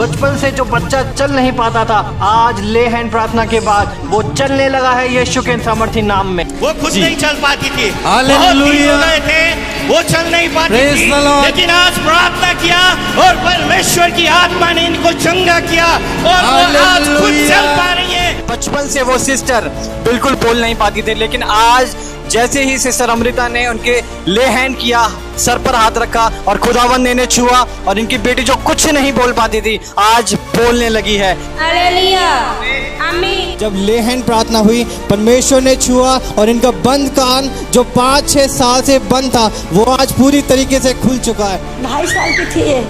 बचपन से जो बच्चा चल नहीं पाता था, आज ले हैंड प्रार्थना के बाद वो चलने लगा है यीशु के सामर्थी नाम में। वो खुद नहीं चल पाती थी, हालेलुया। बहुत दिन हो गए थे, वो चल नहीं पाती Praise थी, the Lord। लेकिन आज प्रार्थना किया और परमेश्वर की आत्मा ने इनको चंगा किया और वो आज खुद हालेलुया। चल पा रही है। बचपन से वो सिस्टर बिल्कुल बोल नहीं पाती थी, लेकिन आज जैसे ही सिस्टर अमृता ने उनके ले हैंड किया, सर पर हाथ रखा और खुदावंद ने छुआ और इनकी बेटी जो कुछ नहीं बोल पाती थी आज बोलने लगी है। हालेलुया, आमीन। जब ले हैंड प्रार्थना हुई, परमेश्वर ने छुआ और इनका बंद कान जो 5-6 साल से बंद था वो आज पूरी तरीके से खुल चुका है। 2.5 साल की थी ये,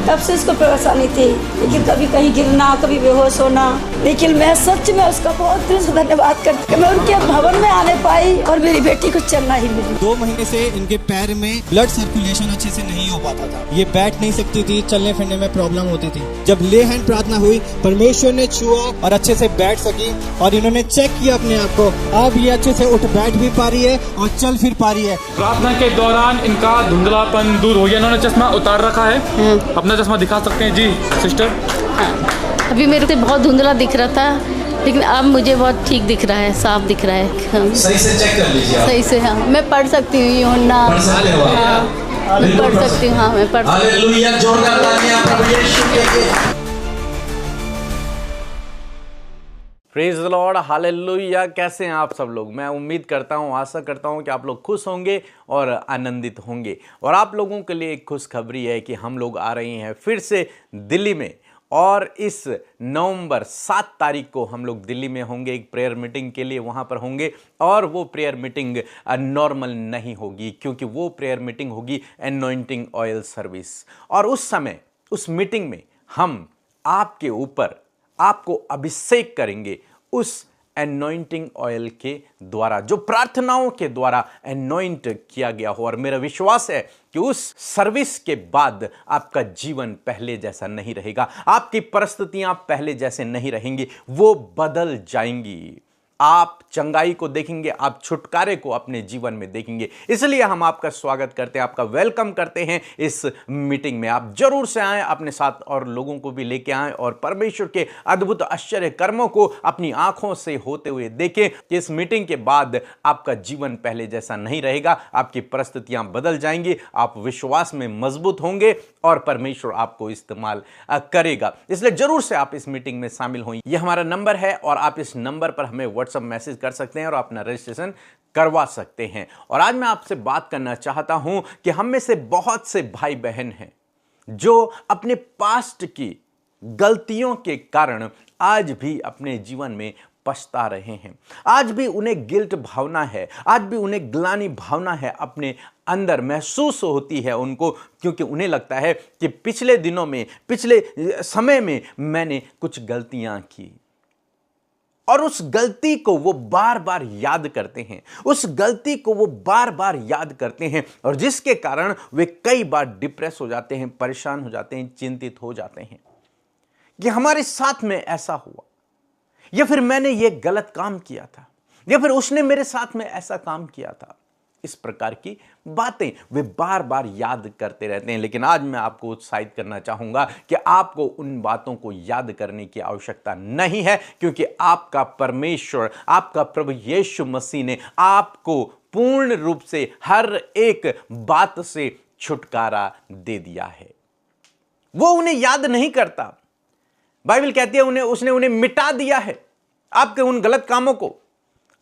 तब से इसको परेशानी थी, लेकिन कभी कहीं गिरना, कभी बेहोश होना। लेकिन मैं सच में उसका बहुत दिल से धन्यवाद करती हूँ, मैं उनके भवन में आने पाई और मेरी बेटी को चलना ही मिली। 2 महीने से इनके पैर में ब्लड सर्कुलेशन अच्छे से नहीं हो पाता था, ये बैठ नहीं सकती थी, चलने फिरने में प्रॉब्लम होती थी। जब ले हैंड प्रार्थना हुई, परमेश्वर ने छुआ और अच्छे से बैठ सकी और इन्होंने चेक किया अपने आप को, अब ये अच्छे से उठ बैठ भी पा रही है और चल फिर पा रही है। प्रार्थना के दौरान इनका धुंधलापन दूर हो गया। इन्होंने चश्मा उतार रखा है, अपना चश्मा दिखा सकते हैं जी सिस्टर। अभी मेरे को बहुत धुंधला दिख रहा था, लेकिन अब मुझे बहुत ठीक दिख रहा है, साफ दिख रहा है। हाँ। सही से चेक कर लीजिए आप। सही से, हाँ मैं पढ़ सकती हूँ यूहन्ना। पढ़ सकते हो आप? हाँ मैं पढ़ सकती हूँ, हाँ मैं पढ़ सकती हूँ। हालेलुया, जोरदार तालियां प्रभु यीशु के लिए। Praise the Lord, hallelujah. कैसे हैं आप सब लोग? मैं उम्मीद करता हूँ, आशा करता हूँ कि आप लोग खुश होंगे और आनंदित होंगे। और आप लोगों के लिए एक खुशखबरी है कि हम लोग आ रहे हैं फिर से दिल्ली में, और इस नवंबर 7 तारीख को हम लोग दिल्ली में होंगे एक प्रेयर मीटिंग के लिए, वहाँ पर होंगे। और वो प्रेयर मीटिंग नॉर्मल नहीं होगी, क्योंकि वो प्रेयर मीटिंग होगी एनॉइंटिंग ऑयल सर्विस। और उस समय उस मीटिंग में हम आपके ऊपर आपको अभिषेक करेंगे उस एनॉइंटिंग ऑयल के द्वारा, जो प्रार्थनाओं के द्वारा एनॉइंट किया गया हो। और मेरा विश्वास है कि उस सर्विस के बाद आपका जीवन पहले जैसा नहीं रहेगा, आपकी परिस्थितियां पहले जैसे नहीं रहेंगी, वो बदल जाएंगी। आप चंगाई को देखेंगे, आप छुटकारे को अपने जीवन में देखेंगे। इसलिए हम आपका स्वागत करते हैं, आपका वेलकम करते हैं इस मीटिंग में। आप जरूर से आएं, अपने साथ और लोगों को भी लेके आएं और परमेश्वर के अद्भुत आश्चर्य कर्मों को अपनी आंखों से होते हुए देखें कि इस मीटिंग के बाद आपका जीवन पहले जैसा नहीं रहेगा, आपकी परिस्थितियां बदल जाएंगी, आप विश्वास में मजबूत होंगे और परमेश्वर आपको इस्तेमाल करेगा। इसलिए जरूर से आप इस मीटिंग में शामिल हों। यह हमारा नंबर है और आप इस नंबर पर हमें व्हाट्सएप मैसेज कर सकते हैं और अपना रजिस्ट्रेशन करवा सकते हैं। और आज मैं आपसे बात करना चाहता हूं कि हम में से बहुत से भाई बहन हैं जो अपने पास्ट की गलतियों के कारण आज भी अपने जीवन में पछता रहे हैं। आज भी उन्हें गिल्ट भावना है, आज भी उन्हें ग्लानि भावना है, अपने अंदर महसूस होती है उनको, क्योंकि उन्हें लगता है कि पिछले दिनों में, पिछले समय में मैंने कुछ गलतियां की। और उस गलती को वो बार बार याद करते हैं, उस गलती को वो बार बार याद करते हैं, और जिसके कारण वे कई बार डिप्रेस हो जाते हैं, परेशान हो जाते हैं, चिंतित हो जाते हैं कि हमारे साथ में ऐसा हुआ, या फिर मैंने ये गलत काम किया था, या फिर उसने मेरे साथ में ऐसा काम किया था। इस प्रकार की बातें वे बार बार याद करते रहते हैं। लेकिन आज मैं आपको उत्साहित करना चाहूंगा कि आपको उन बातों को याद करने की आवश्यकता नहीं है, क्योंकि आपका परमेश्वर, आपका प्रभु यीशु मसीह ने आपको पूर्ण रूप से हर एक बात से छुटकारा दे दिया है। वो उन्हें याद नहीं करता। बाइबल कहती है उसने उन्हें मिटा दिया है। आपके उन गलत कामों को,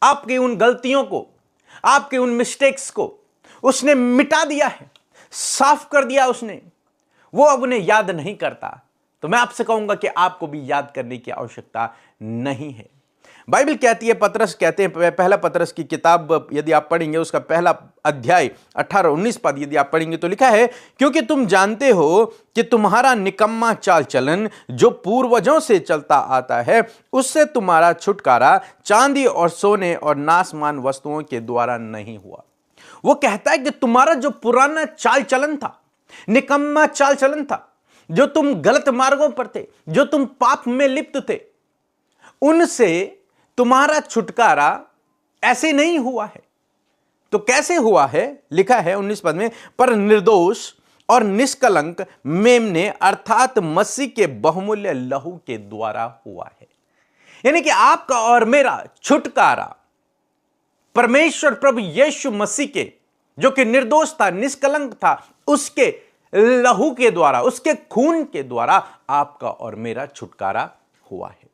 आपकी उन गलतियों को, आपके उन मिस्टेक्स को उसने मिटा दिया है, साफ कर दिया उसने। वो अब उन्हें याद नहीं करता। तो मैं आपसे कहूंगा कि आपको भी याद करने की आवश्यकता नहीं है। बाइबल कहती है, पतरस कहते हैं, पहला पतरस की किताब यदि आप पढ़ेंगे, उसका पहला अध्याय 18-19 पद यदि आप पढ़ेंगे तो लिखा है, क्योंकि तुम जानते हो कि तुम्हारा निकम्मा चाल चलन जो पूर्वजों से चलता आता है, उससे तुम्हारा छुटकारा चांदी और सोने और नासमान वस्तुओं के द्वारा नहीं हुआ। वो कहता है कि तुम्हारा जो पुराना चाल चलन था, निकम्मा चाल चलन था, जो तुम गलत मार्गों पर थे, जो तुम पाप में लिप्त थे, उनसे तुम्हारा छुटकारा ऐसे नहीं हुआ है। तो कैसे हुआ है? लिखा है 19 पद में, पर निर्दोष और निष्कलंक मेमने अर्थात मसीह के बहुमूल्य लहू के द्वारा हुआ है। यानी कि आपका और मेरा छुटकारा परमेश्वर प्रभु यीशु मसीह के, जो कि निर्दोष था, निष्कलंक था, उसके लहू के द्वारा, उसके खून के द्वारा आपका और मेरा छुटकारा हुआ है।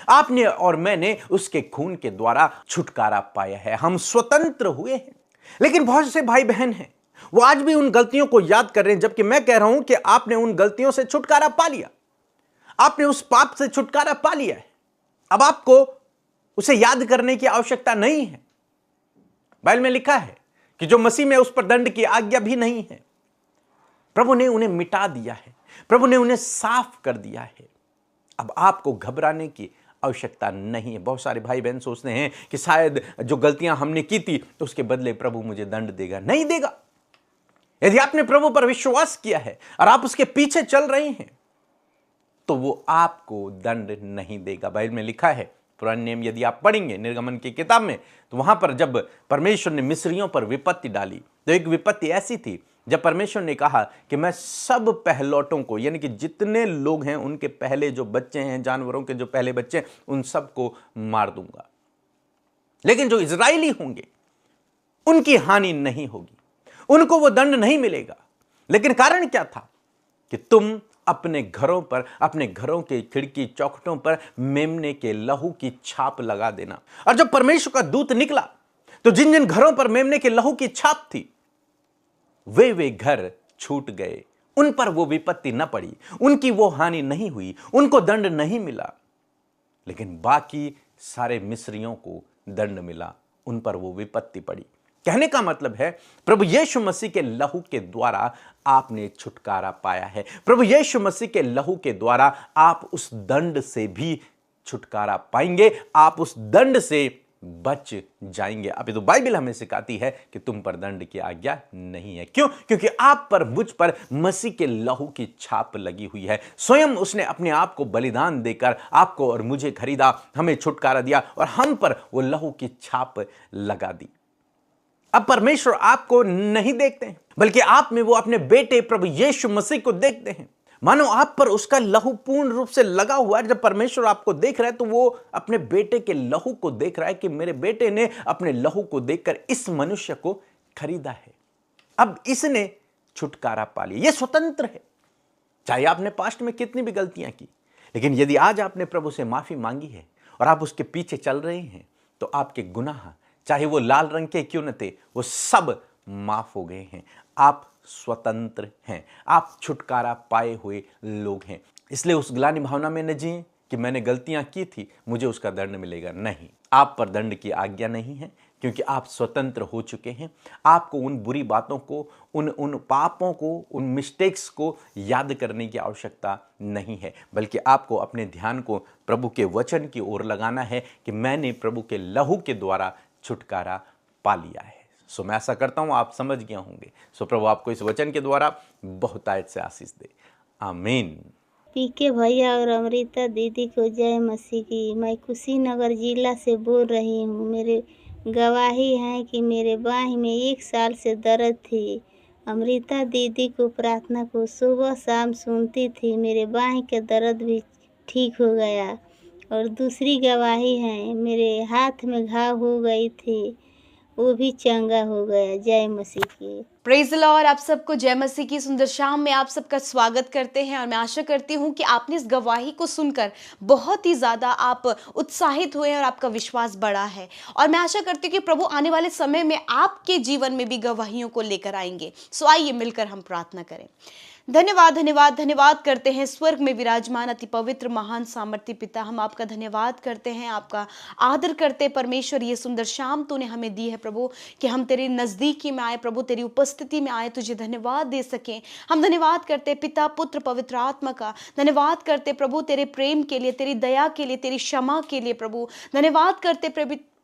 आपने और मैंने उसके खून के द्वारा छुटकारा पाया है, हम स्वतंत्र हुए हैं। लेकिन बहुत से भाई बहन हैं, वो आज भी उन गलतियों को याद कर रहे हैं, जबकि मैं कह रहा हूं कि आपने उन गलतियों से छुटकारा पा लिया, आपने उस पाप से छुटकारा पा लिया है। अब आपको उसे याद करने की आवश्यकता नहीं है। बाइबल में लिखा है कि जो मसीह में, उस पर दंड की आज्ञा भी नहीं है। प्रभु ने उन्हें मिटा दिया है, प्रभु ने उन्हें साफ कर दिया है। अब आपको घबराने की आवश्यकता नहीं है। बहुत सारे भाई बहन सोचते हैं कि शायद जो गलतियां हमने की थी तो उसके बदले प्रभु मुझे दंड देगा। नहीं देगा। यदि आपने प्रभु पर विश्वास किया है और आप उसके पीछे चल रहे हैं तो वो आपको दंड नहीं देगा। बाइबल में लिखा है, पुराने नियम यदि आप पढ़ेंगे निर्गमन की किताब में, तो वहां पर जब परमेश्वर ने मिस्रियों पर विपत्ति डाली तो एक विपत्ति ऐसी थी जब परमेश्वर ने कहा कि मैं सब पहलौटों को, यानी कि जितने लोग हैं उनके पहले जो बच्चे हैं, जानवरों के जो पहले बच्चे हैं, उन सबको मार दूंगा, लेकिन जो इजरायली होंगे उनकी हानि नहीं होगी, उनको वो दंड नहीं मिलेगा। लेकिन कारण क्या था कि तुम अपने घरों पर, अपने घरों के खिड़की चौखटों पर मेमने के लहू की छाप लगा देना। और जब परमेश्वर का दूत निकला तो जिन जिन घरों पर मेमने के लहू की छाप थी वे घर छूट गए, उन पर वो विपत्ति न पड़ी, उनकी वो हानि नहीं हुई, उनको दंड नहीं मिला। लेकिन बाकी सारे मिस्रियों को दंड मिला, उन पर वो विपत्ति पड़ी। कहने का मतलब है प्रभु यीशु मसीह के लहू के द्वारा आपने छुटकारा पाया है। प्रभु यीशु मसीह के लहू के द्वारा आप उस दंड से भी छुटकारा पाएंगे, आप उस दंड से बच जाएंगे। अभी तो बाइबल हमें सिखाती है कि तुम पर दंड की आज्ञा नहीं है। क्यों? क्योंकि आप पर, मुझ पर मसीह के लहू की छाप लगी हुई है। स्वयं उसने अपने आप को बलिदान देकर आपको और मुझे खरीदा, हमें छुटकारा दिया और हम पर वो लहू की छाप लगा दी। अब परमेश्वर आपको नहीं देखते हैं, बल्कि आप में वो अपने बेटे प्रभु यीशु मसीह को देखते हैं। मानो आप पर उसका लहू पूर्ण रूप से लगा हुआ है। जब परमेश्वर आपको देख रहा है तो वो अपने बेटे के लहू को देख रहा है कि मेरे बेटे ने अपने लहू को देखकर इस मनुष्य को खरीदा है, अब इसने छुटकारा पा लिया। ये स्वतंत्र है। चाहे आपने पास्ट में कितनी भी गलतियां की, लेकिन यदि आज आपने प्रभु से माफी मांगी है और आप उसके पीछे चल रहे हैं तो आपके गुनाह, चाहे वो लाल रंग के क्यों न थे, वो सब माफ हो गए हैं। आप स्वतंत्र हैं, आप छुटकारा पाए हुए लोग हैं। इसलिए उस ग्लानि भावना में न जिए कि मैंने गलतियां की थी, मुझे उसका दंड मिलेगा। नहीं, आप पर दंड की आज्ञा नहीं है, क्योंकि आप स्वतंत्र हो चुके हैं। आपको उन बुरी बातों को, उन पापों को, उन मिस्टेक्स को याद करने की आवश्यकता नहीं है, बल्कि आपको अपने ध्यान को प्रभु के वचन की ओर लगाना है कि मैंने प्रभु के लहू के द्वारा छुटकारा पा लिया है। सो मैं आशा करता हूं आप समझ गए होंगे। सो प्रभु आपको इस वचन के द्वारा बहुतायत से आशीष दे। आमीन। पीके भैया और अमृता दीदी को जय मसीह की। मैं कुशीनगर जिला से बोल रही हूँ। मेरे गवाही है कि मेरे बाहीं में 1 साल से दर्द थी। अमृता दीदी को प्रार्थना को सुबह शाम सुनती थी, मेरे बाहीं के दर्द भी ठीक हो गया। और दूसरी गवाही है, मेरे हाथ में घाव हो गई थी, वो भी चंगा हो गया। जय मसीह की। Praise the Lord. आप सबको जय मसीह की सुंदर शाम में आप सबका स्वागत करते हैं और मैं आशा करती हूं कि आपने इस गवाही को सुनकर बहुत ही ज़्यादा आप उत्साहित हुए हैं और आपका विश्वास बढ़ा है। और मैं आशा करती हूं कि प्रभु आने वाले समय में आपके जीवन में भी गवाहियों को लेकर आएंगे। सो आइए मिलकर हम प्रार्थना करें। धन्यवाद धन्यवाद धन्यवाद करते हैं स्वर्ग में विराजमान अति पवित्र महान सामर्थ्य पिता, हम आपका धन्यवाद करते हैं, आपका आदर करते हैं परमेश्वर। ये सुंदर शाम तूने हमें दी है प्रभु कि हम तेरे नज़दीकी में आए प्रभु, तेरी उपस्थिति में आए, तुझे धन्यवाद दे सकें। हम धन्यवाद करते पिता, पुत्र, पवित्र आत्मा का धन्यवाद करते प्रभु तेरे प्रेम के लिए, तेरी दया के लिए, तेरी क्षमा के लिए प्रभु। धन्यवाद करते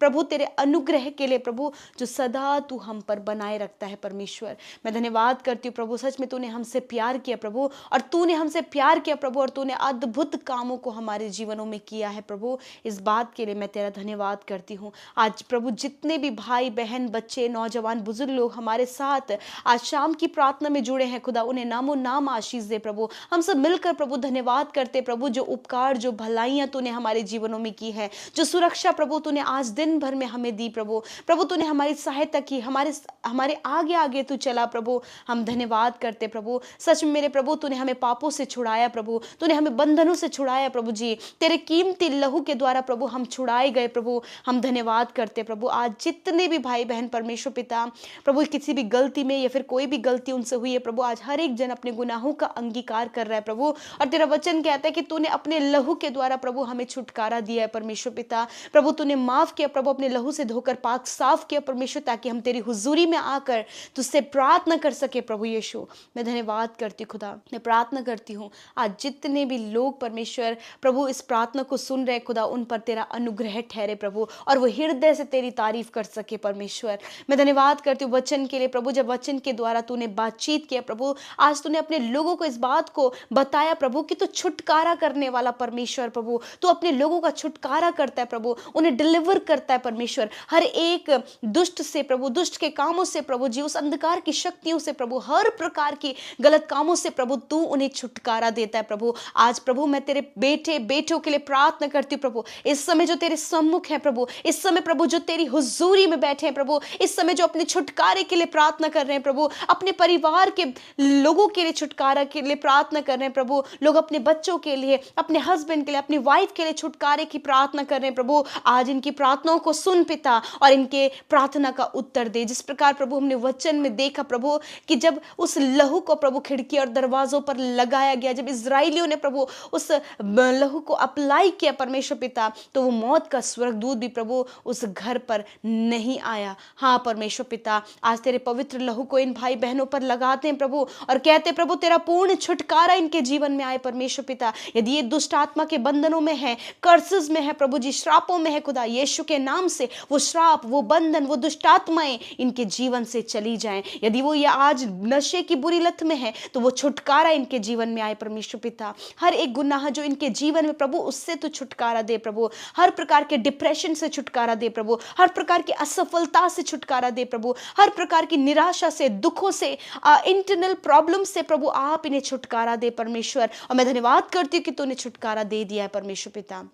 प्रभु तेरे अनुग्रह के लिए प्रभु जो सदा तू हम पर बनाए रखता है परमेश्वर। मैं धन्यवाद करती हूँ प्रभु, सच में तूने हमसे प्यार किया प्रभु, और तूने हमसे प्यार किया प्रभु, और तूने अद्भुत कामों को हमारे जीवनों में किया है प्रभु। इस बात के लिए मैं तेरा धन्यवाद करती हूँ। आज प्रभु जितने भी भाई बहन बच्चे नौजवान बुजुर्ग लोग हमारे साथ आज शाम की प्रार्थना में जुड़े हैं खुदा, उन्हें नामो नाम आशीष दे प्रभु। हम सब मिलकर प्रभु धन्यवाद करते प्रभु, जो उपकार जो भलाइयाँ तूने हमारे जीवनों में की है, जो सुरक्षा प्रभु तूने आज दिन भर में हमें दी प्रभु। प्रभु तूने हमारी सहायता की, हमारे आगे आगे तू चला प्रभु। हम धन्यवाद करते प्रभु। सच में मेरे प्रभु तूने हमें पापों से छुड़ाया प्रभु, तूने हमें बंधनों से छुड़ाया प्रभु जी। तेरे कीमती लहू के द्वारा प्रभु हम छुड़ाए गए प्रभु। हम धन्यवाद करते प्रभु। आज जितने भी भाई बहन परमेश्वर पिता प्रभु किसी भी गलती में या फिर कोई भी गलती उनसे हुई है प्रभु, आज हर एक जन अपने गुनाहों का अंगीकार कर रहा है प्रभु। और तेरा वचन कहता है कि तूने अपने लहू के द्वारा प्रभु हमें छुटकारा दिया है परमेश्वर पिता। प्रभु तूने माफ किया प्रभु, अपने लहू से धोकर पाक साफ किया परमेश्वर, ताकि हम तेरी हुजूरी में आकर तुझसे प्रार्थना कर सके प्रभु यीशु। मैं धन्यवाद करती खुदा, मैं प्रार्थना करती हूँ आज जितने भी लोग परमेश्वर प्रभु इस प्रार्थना को सुन रहे खुदा, उन पर तेरा अनुग्रह ठहरे प्रभु, और वो हृदय से तेरी तारीफ कर सके परमेश्वर। मैं धन्यवाद करती हूँ वचन के लिए प्रभु, जब वचन के द्वारा तूने बातचीत किया प्रभु, आज तूने अपने लोगों को इस बात को बताया प्रभु कि तू छुटकारा करने वाला परमेश्वर प्रभु, तू अपने लोगों का छुटकारा करता है प्रभु, उन्हें डिलीवर करता है परमेश्वर, हर एक दुष्ट से प्रभु, दुष्ट के कामों से प्रभु जी, उस अंधकार की शक्तियों से प्रभु, हर प्रकार की गलत कामों से प्रभु तू उन्हें छुटकारा देता है प्रभु। आज प्रभु मैं तेरे बेटे बेटों के लिए प्रार्थना करती हूँ प्रभु, इस समय जो तेरे सम्मुख है प्रभु, इस समय प्रभु जो तेरी हुजूरी में बैठे हैं प्रभु, इस समय जो अपने छुटकारे के लिए प्रार्थना कर रहे हैं प्रभु, अपने परिवार के लोगों के लिए छुटकारा के लिए प्रार्थना कर रहे हैं प्रभु, लोग अपने बच्चों के लिए, अपने हस्बैंड के लिए, अपनी वाइफ के लिए छुटकारे की प्रार्थना कर रहे हैं प्रभु। आज इनकी प्रार्थनाओं को सुन पिता, और इनके प्रार्थना का उत्तर दे। जिस प्रकार प्रभु हमने वचन में देखा प्रभु कि जब उस लहू को प्रभु खिड़की और दरवाजों पर लगाया गया, जब इजराइलियों ने प्रभु उस लहू को अप्लाई किया परमेश्वर पिता, तो वो मौत का स्वर्गदूत भी प्रभु उस घर पर नहीं आया। हाँ परमेश्वर पिता, आज तेरे पवित्र लहू को इन भाई बहनों पर लगाते हैं प्रभु, और कहते प्रभु तेरा पूर्ण छुटकारा इनके जीवन में आए परमेश्वर पिता। यदि ये दुष्ट आत्मा के बंधनों में है, कर्सेस में है प्रभु जी, श्रापों में है खुदा, यीशु के नाम से वो श्राप, वो बंधन, वो दुष्ट आत्माएं इनके जीवन से चली जाएं। यदि वो ये आज नशे की बुरी लत में है, तो वो छुटकारा इनके जीवन में आए परमेश्वर पिता। हर एक गुनाह जो इनके जीवन में प्रभु, उससे तो छुटकारा दे प्रभु। हर प्रकार के डिप्रेशन से छुटकारा दे प्रभु, हर प्रकार की असफलता से छुटकारा दे प्रभु, हर प्रकार की निराशा से, दुखों से, इंटरनल प्रॉब्लम से प्रभु आप इन्हें छुटकारा दे परमेश्वर। और मैं धन्यवाद करती हूँ कि तूने छुटकारा दे दिया है परमेश्वर पिता।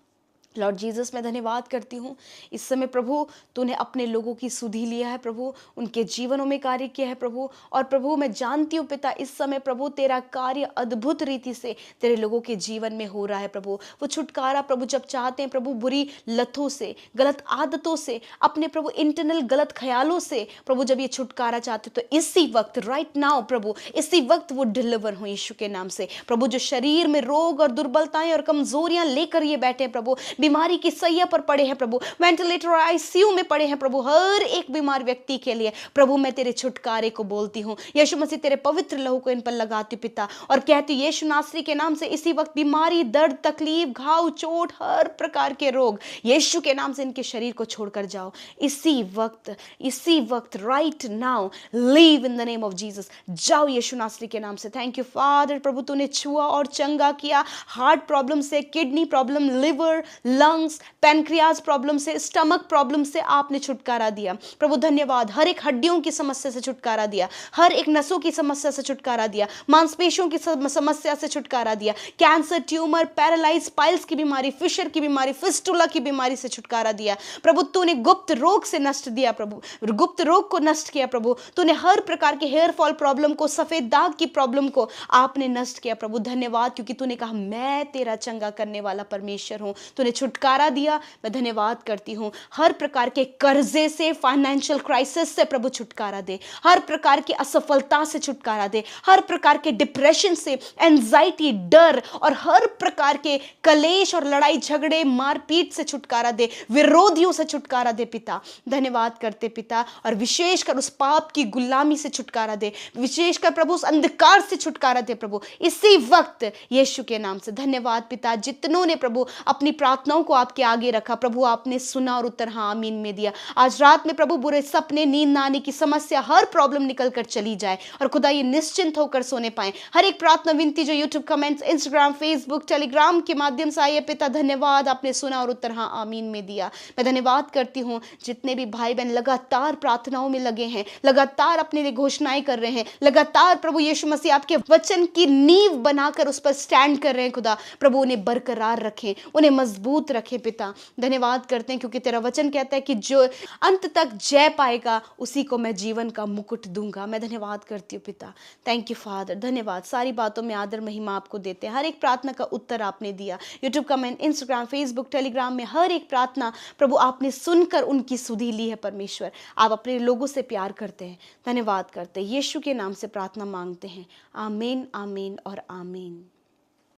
लॉर्ड जीसस मैं धन्यवाद करती हूँ इस समय प्रभु, तूने अपने लोगों की सुधि लिया है प्रभु, उनके जीवनों में कार्य किया है प्रभु। और प्रभु मैं जानती हूँ पिता, इस समय प्रभु तेरा कार्य अद्भुत रीति से तेरे लोगों के जीवन में हो रहा है प्रभु। वो छुटकारा प्रभु जब चाहते हैं प्रभु, बुरी लतों से, गलत आदतों से, अपने प्रभु इंटरनल गलत ख्यालों से प्रभु, जब ये छुटकारा चाहते तो इसी वक्त, राइट नाउ प्रभु, इसी वक्त वो डिलीवर हो यीशु के नाम से प्रभु। जो शरीर में रोग और दुर्बलताएं और कमजोरियां लेकर ये बैठे प्रभु, बीमारी की सैया पर पड़े हैं प्रभु, वेंटिलेटर और आईसीयू में पड़े हैं प्रभु, हर एक बीमार व्यक्ति के लिए प्रभु मैं तेरे छुटकारे को बोलती हूँ। यीशु मसीह तेरे पवित्र लहू को इन पर लगाती पिता, और कहती यीशु नासरी के नाम से इसी वक्त बीमारी, दर्द, तकलीफ, घाव, चोट, हर प्रकार के रोग यीशु के नाम से इनके शरीर को छोड़कर जाओ इसी वक्त right now, leave in the name of Jesus. जाओ यीशु नासरी के नाम से। थैंक यू फादर प्रभु, तूने छुआ और चंगा किया। हार्ट प्रॉब्लम से, kidney problem, liver, lungs, pancreas problem से, स्टमक प्रॉब्लम से आपने छुटकारा दिया प्रभु। धन्यवाद। हर एक हड्डियों की समस्या से छुटकारा दिया, हर एक नसों की समस्या से छुटकारा दिया, मांसपेशियों की समस्या से छुटकारा दिया, कैंसर, ट्यूमर, पैरालाइज, पाइल्स की बीमारी, फिशर की बीमारी, फिस्टुला की बीमारी से छुटकारा दिया प्रभु। तूने गुप्त रोग से नष्ट दिया प्रभु, गुप्त रोग को नष्ट किया प्रभु। तूने हर प्रकार के हेयर फॉल प्रॉब्लम को, सफेद दाग की प्रॉब्लम को आपने नष्ट किया प्रभु। धन्यवाद, क्योंकि तूने कहा मैं तेरा चंगा करने वाला परमेश्वर हूं। तूने छुटकारा दिया, मैं धन्यवाद करती हूं। हर प्रकार के कर्जे से, फाइनेंशियल क्राइसिस से प्रभु छुटकारा दे, हर प्रकार की असफलता से छुटकारा दे, हर प्रकार के डिप्रेशन से, एंजाइटी, डर और हर प्रकार के कलेश और लड़ाई झगड़े, मारपीट से छुटकारा दे, विरोधियों से छुटकारा दे पिता। धन्यवाद करते पिता, और विशेषकर उस पाप की गुलामी से छुटकारा दे, विशेषकर प्रभु उस अंधकार से छुटकारा दे प्रभु इसी वक्त यीशु के नाम से। धन्यवाद पिता, जितनों ने प्रभु अपनी प्रार्थना प्रार्थनाओं को आपके आगे रखा, प्रभु आपने सुना और उत्तर हाँ आमीन में दिया। आज रात में प्रभु बुरे सपने, नींद ना आने की समस्या, हर प्रॉब्लम निकल कर चली जाए और खुदा ये निश्चिंत होकर सोने पाए। हर एक प्रार्थना विनती जो YouTube comments, Instagram, Facebook, Telegram के माध्यम से आई है, पिता धन्यवाद, आपने सुना और उत्तर हाँ आमीन में दिया। मैं धन्यवाद करती हूँ जितने भी भाई बहन लगातार प्रार्थनाओं में लगे हैं, लगातार अपने लिए घोषणाएं कर रहे हैं, लगातार प्रभु यीशु मसीह आपके वचन की नींव बनाकर उस पर स्टैंड कर रहे हैं। खुदा प्रभु उन्हें बरकरार रखें, उन्हें मजबूत रखें। पिता धन्यवाद करते हैं क्योंकि तेरा वचन कहता है कि जो अंत तक जय पाएगा उसी को मैं जीवन का मुकुट दूंगा। मैं धन्यवाद करती हूँ पिता, थैंक यू फादर, धन्यवाद। सारी बातों में आदर महिमा आपको देते हैं। हर एक प्रार्थना का उत्तर आपने दिया, YouTube comment, Instagram, Facebook, Telegram में हर एक प्रार्थना प्रभु आपने सुनकर उनकी सुधि ली है। परमेश्वर आप अपने लोगों से प्यार करते हैं, धन्यवाद करते हैं। यीशु के नाम से प्रार्थना मांगते हैं, आमीन, आमीन और आमीन।